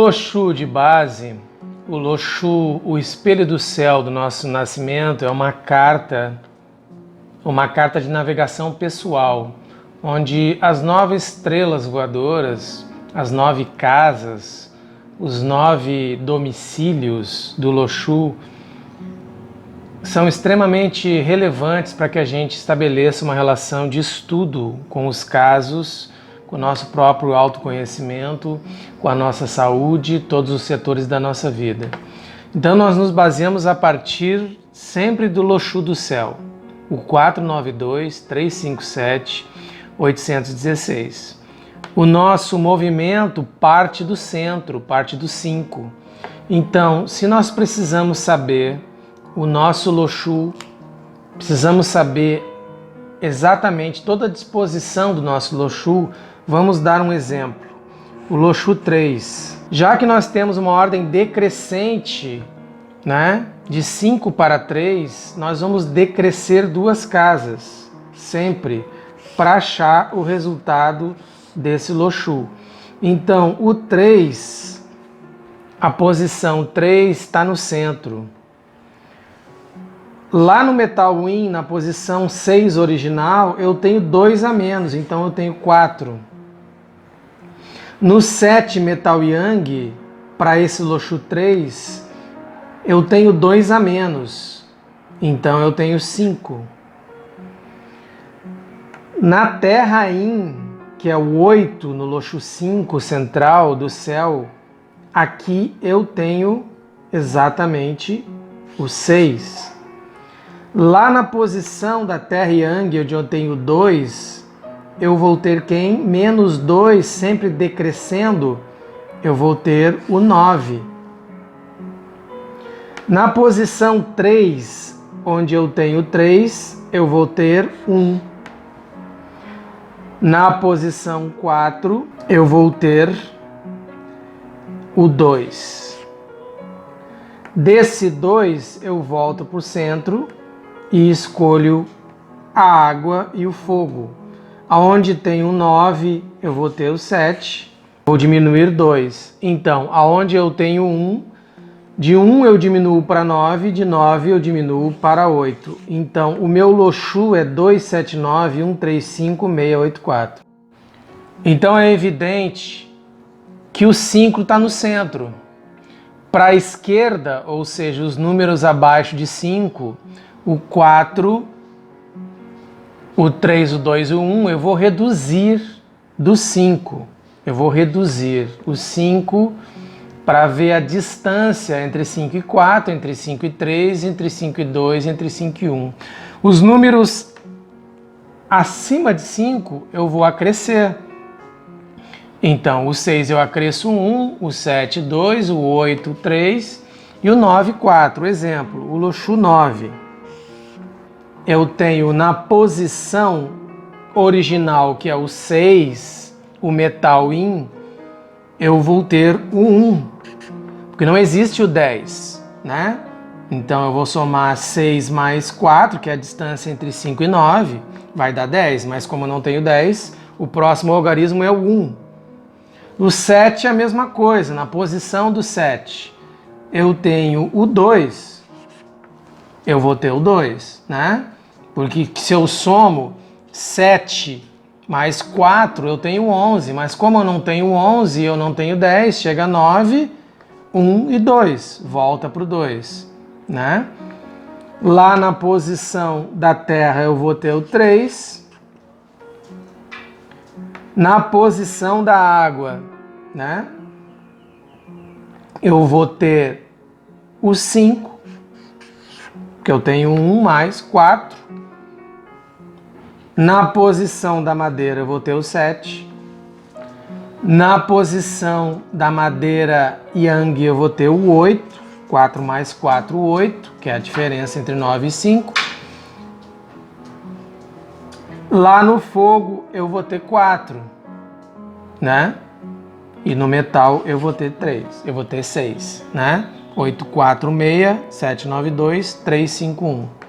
Loxu de base, o Loxu, o espelho do céu do nosso nascimento, é uma carta de navegação pessoal, onde as 9 estrelas voadoras, as 9 casas, os 9 domicílios do Loxu são extremamente relevantes para que a gente estabeleça uma relação de estudo com os casos, com o nosso próprio autoconhecimento, com a nossa saúde, todos os setores da nossa vida. Então nós nos baseamos a partir sempre do Loxu do céu, o 492-357-816. O nosso movimento parte do centro, parte do 5. Então, se nós precisamos saber o nosso Loxu, precisamos saber exatamente toda a disposição do nosso Loxu, vamos dar um exemplo. O Loxu 3. Já que nós temos uma ordem decrescente, de 5 para 3, nós vamos decrescer 2 casas, sempre, para achar o resultado desse Loxu. Então, o 3, a posição 3 está no centro. Lá no Metal Yin, na posição 6 original, eu tenho 2 a menos, então eu tenho 4. No 7 Metal Yang, para esse Loxu 3, eu tenho 2 a menos, então eu tenho 5. Na Terra Yin, que é o 8 no Loxu 5 central do céu, aqui eu tenho exatamente o 6. Lá na posição da Terra Yang, onde eu tenho 2, eu vou ter quem? Menos 2, sempre decrescendo, eu vou ter o 9. Na posição 3, onde eu tenho 3, eu vou ter 1. Na posição 4, eu vou ter o 2. Desse 2, eu volto para o centro e escolho a água e o fogo. Aonde tem o 9, eu vou ter o 7. Vou diminuir 2. Então, aonde eu tenho 1, de 1 eu diminuo para 9, de 9 eu diminuo para 8. Então, o meu Loxu é 279-135-684. Então, é evidente que o 5 está no centro. Para a esquerda, ou seja, os números abaixo de 5, o 4, o 3, o 2 e o 1, eu vou reduzir do 5. Eu vou reduzir o 5 para ver a distância entre 5 e 4, entre 5 e 3, entre 5 e 2, entre 5 e 1. Os números acima de 5 eu vou acrescer. Então, o 6 eu acresço 1, o 7, 2, o 8, 3 e o 9, 4. Exemplo, o Loxu 9. Eu tenho na posição original, que é o 6, o Metal Yin, eu vou ter o 1, porque não existe o 10, Então eu vou somar 6 mais 4, que é a distância entre 5 e 9, vai dar 10, mas como eu não tenho 10, o próximo algarismo é o 1. O 7 é a mesma coisa, na posição do 7, eu tenho o 2, eu vou ter o 2, Porque se eu somo 7 mais 4, eu tenho 11. Mas como eu não tenho 11 e eu não tenho 10, chega a 9, 1 e 2. Volta para o 2. Lá na posição da Terra eu vou ter o 3. Na posição da água, eu vou ter o 5. Porque eu tenho 1 mais 4. Na posição da madeira eu vou ter o 7. Na posição da madeira Yang eu vou ter o 8. 4 mais 4, 8, que é a diferença entre 9 e 5. Lá no fogo eu vou ter 4, E no metal eu vou ter 3, eu vou ter 6, 8, 4, 6, 7, 9, 2, 3, 5, 1.